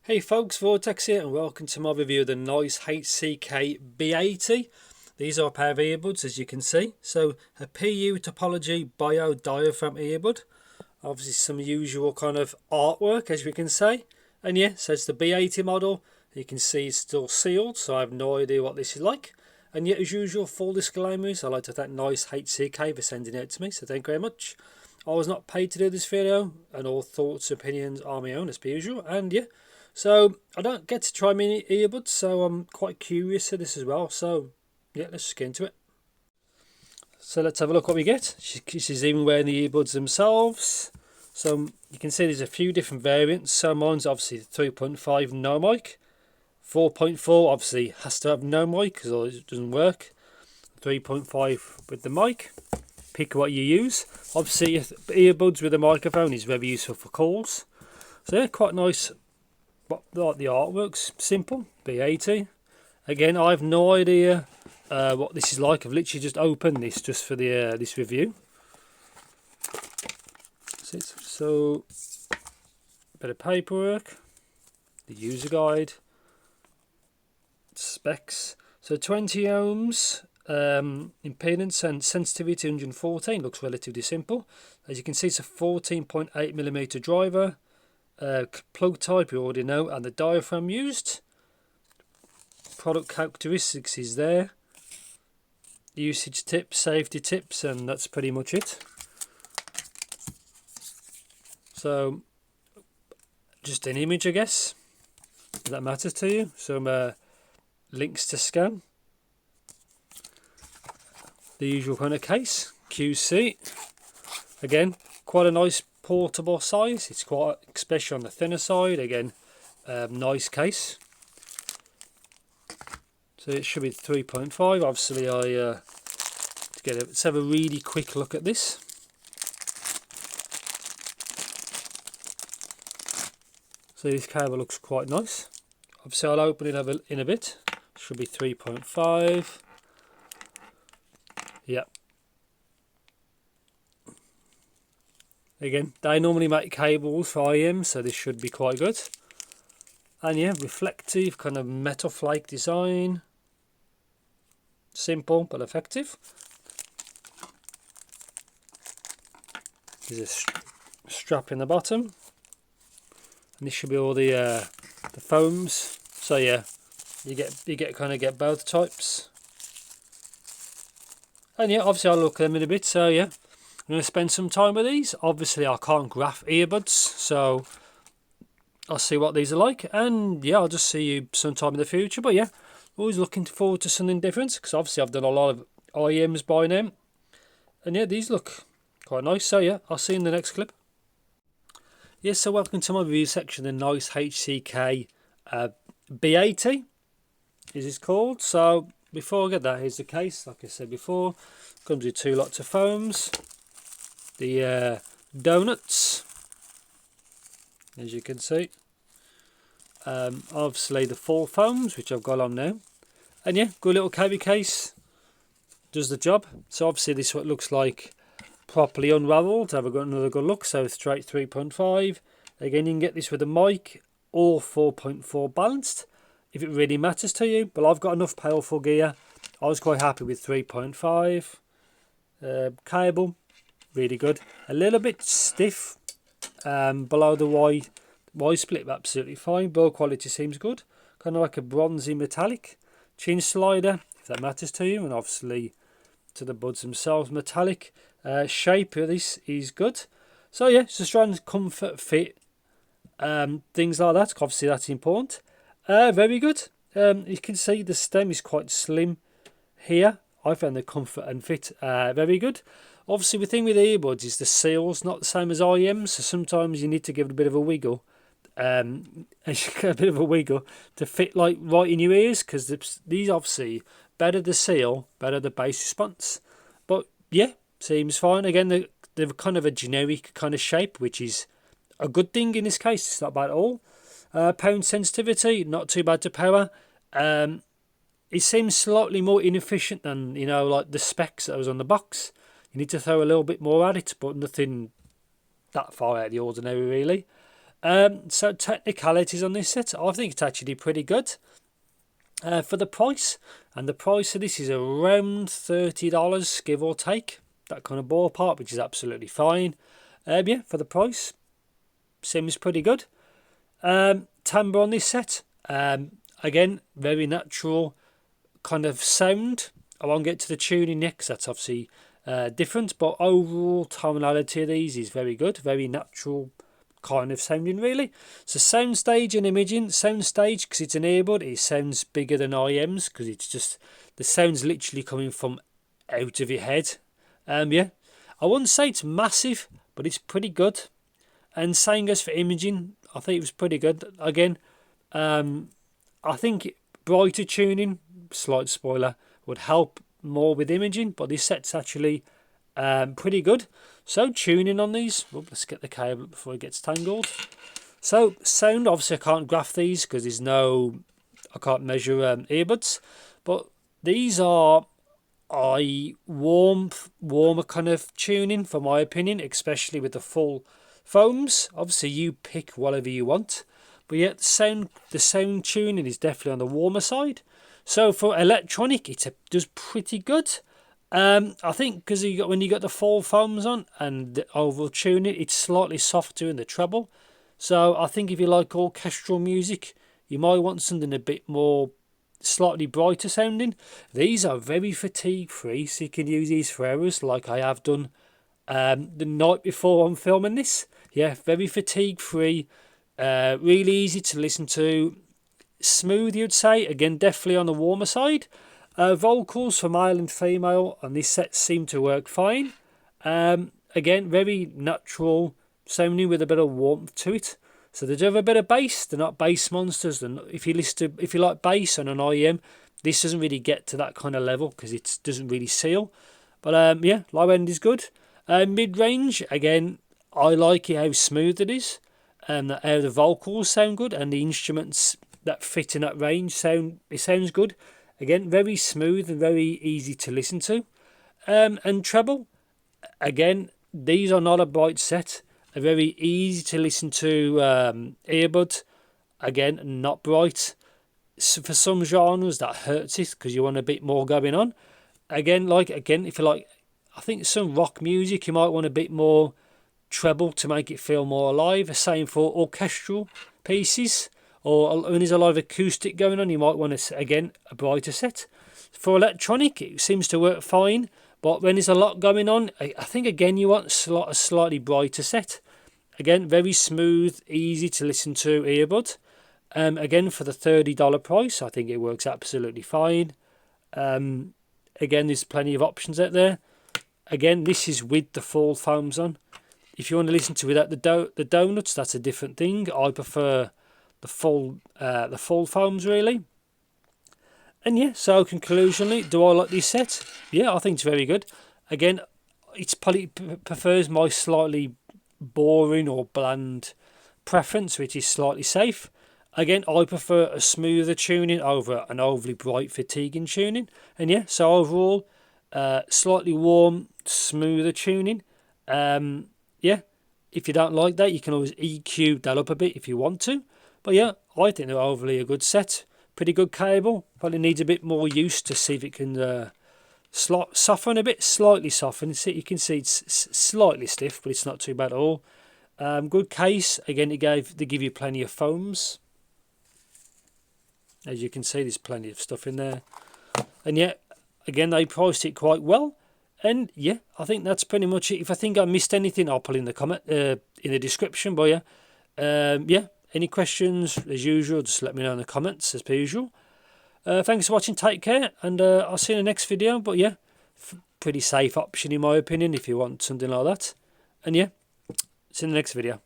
Hey folks, Vortex here and welcome to my review of the NiceHCK B80. These are a pair of earbuds, as you can see. So a PU topology bio diaphragm earbud. Obviously some usual kind of artwork, as we can say. And yeah, so it's the B80 model. You can see it's still sealed, so I have no idea what this is like. And yet, as usual, full disclaimers. I'd like to thank NiceHCK for sending it to me, so thank you very much. I was not paid to do this video, and all thoughts and opinions are my own as per usual. And yeah, so I don't get to try many earbuds, so I'm quite curious of this as well. So yeah, let's just get into it. So let's have a look what we get. She's even wearing the earbuds themselves. So you can see there's a few different variants. So mine's obviously 3.5 no mic. 4.4 obviously has to have no mic because otherwise it doesn't work. 3.5 with the mic. Pick what you use. Obviously earbuds with a microphone is very useful for calls. So yeah, quite nice. But like the artwork's simple. B80. Again, I have no idea what this is like. I've literally just opened this just for the this review. So bit of paperwork, the user guide, specs. So 20 ohms impedance and sensitivity 114 looks relatively simple. As you can see, it's a 14.8mm driver. Plug type you already know, and the diaphragm used. Product characteristics is there. Usage tips, safety tips, and that's pretty much it. So just an image, I guess, if that matters to you. Some links to scan. The usual kind of case, QC. Again, quite a nice portable size. It's quite, especially on the thinner side. Again, nice case. So it should be 3.5. Obviously, let's have a really quick look at this. So this cable looks quite nice. Obviously, I'll open it in a bit. Should be 3.5. Yeah. Again, they normally make cables for IM, so this should be quite good. And yeah, reflective, kind of metal flake design. Simple but effective. There's a strap in the bottom. And this should be all the foams. So yeah, you get both types. And yeah, obviously I'll look at them in a bit. So yeah, I'm going to spend some time with these. Obviously I can't graph earbuds, so I'll see what these are like. And yeah, I'll just see you sometime in the future. But yeah, always looking forward to something different, because obviously I've done a lot of IMs by now. And yeah, these look quite nice. So yeah, I'll see you in the next clip. Yes, so welcome to my review section, the NiceHCK B80 is this called. So before I get that, here's the case. Like I said before, comes with two lots of foams. The donuts, as you can see. Obviously the full foams, which I've got on now. And yeah, good little carry case. Does the job. So obviously this is what it looks like properly unravelled. Have I got another good look? So straight 3.5. Again, you can get this with a mic or 4.4 balanced if it really matters to you. But I've got enough powerful gear. I was quite happy with 3.5. Cable, really good. A little bit stiff below the Y split, absolutely fine. Build quality seems good. Kind of like a bronzy metallic. Chin slider, if that matters to you. And obviously to the buds themselves, metallic. Shape of this is good. So yeah, it's just trying to comfort, fit, things like that. Obviously that's important. Very good. You can see the stem is quite slim here. I found the comfort and fit very good. Obviously the thing with earbuds is the seal's not the same as IMs, so sometimes you need to give it a bit of a wiggle. A bit of a wiggle to fit like right in your ears, because these obviously better the seal, better the bass response. But yeah, seems fine. Again, they're kind of a generic kind of shape, which is a good thing in this case. It's not bad at all. Pound sensitivity, not too bad to power. It seems slightly more inefficient than, you know, like the specs that was on the box. You need to throw a little bit more at it, but nothing that far out of the ordinary really. So technicalities on this set, I think it's actually pretty good for the price. And the price of this is around $30, give or take, that kind of ballpark, which is absolutely fine. Yeah, for the price, seems pretty good. Timbre on this set, again, very natural kind of sound. I won't get to the tuning yet because that's obviously different, but overall tonality of these is very good, very natural kind of sounding really. So soundstage and imaging. Soundstage, because it's an earbud, it sounds bigger than IMs because it's just the sound's literally coming from out of your head. Yeah, I wouldn't say it's massive, but it's pretty good. And same goes for imaging. I think it was pretty good. Again, I think brighter tuning, slight spoiler, would help more with imaging, but this set's actually pretty good. So tuning on these, let's get the cable before it gets tangled. So sound, obviously I can't graph these because there's no, I can't measure earbuds, but these are warmer kind of tuning for my opinion, especially with the full foams. Obviously you pick whatever you want, but yet the sound tuning is definitely on the warmer side. So for electronic, it does pretty good. I think because when you got the full foams on and the overall tuning, it's slightly softer in the treble. So I think if you like orchestral music, you might want something a bit more slightly brighter sounding. These are very fatigue free, so you can use these for hours like I have done the night before I'm filming this. Yeah, very fatigue free, really easy to listen to, smooth you'd say, again definitely on the warmer side. Vocals for male and female on this set seem to work fine. Again, very natural sounding with a bit of warmth to it. So they do have a bit of bass. They're not bass monsters. If you like bass on an IEM, this doesn't really get to that kind of level because it doesn't really seal. But yeah, low end is good. Mid range, again, I like it how smooth it is, and how the vocals sound good, and the instruments that fit in that range sounds good. Again, very smooth and very easy to listen to. And treble, again, these are not a bright set. A very easy to listen to earbud. Again, not bright. So for some genres that hurts it because you want a bit more going on. Again, if you like, I think some rock music, you might want a bit more treble to make it feel more alive. Same for orchestral pieces, or when there's a lot of acoustic going on, you might want again a brighter set. For electronic, it seems to work fine, but when there's a lot going on, I think again you want a slightly brighter set. Again, very smooth, easy to listen to earbud. Again, for the $30 price, I think it works absolutely fine. Again, there's plenty of options out there. Again, this is with the full foams on. If you want to listen to without the donuts, that's a different thing. I prefer the full foams really. And yeah, so conclusionally, do I like this set? Yeah, I think it's very good. Again, it's probably prefers my slightly boring or bland preference, which is slightly safe. Again, I prefer a smoother tuning over an overly bright fatiguing tuning. And yeah, so overall, slightly warm, smoother tuning. Yeah, if you don't like that, you can always EQ that up a bit if you want to. But yeah, I think they're overly a good set. Pretty good cable. Probably needs a bit more use to see if it can soften a bit, slightly soften. You can see it's slightly stiff, but it's not too bad at all. Good case. Again, they give you plenty of foams. As you can see, there's plenty of stuff in there. And yeah, again, they priced it quite well. And yeah, I think that's pretty much it. If I think I missed anything, I'll put in the comment in the description. But yeah, yeah. Any questions, as usual, just let me know in the comments, as per usual. Thanks for watching, take care, and I'll see you in the next video. But yeah, pretty safe option in my opinion if you want something like that. And yeah, see you in the next video.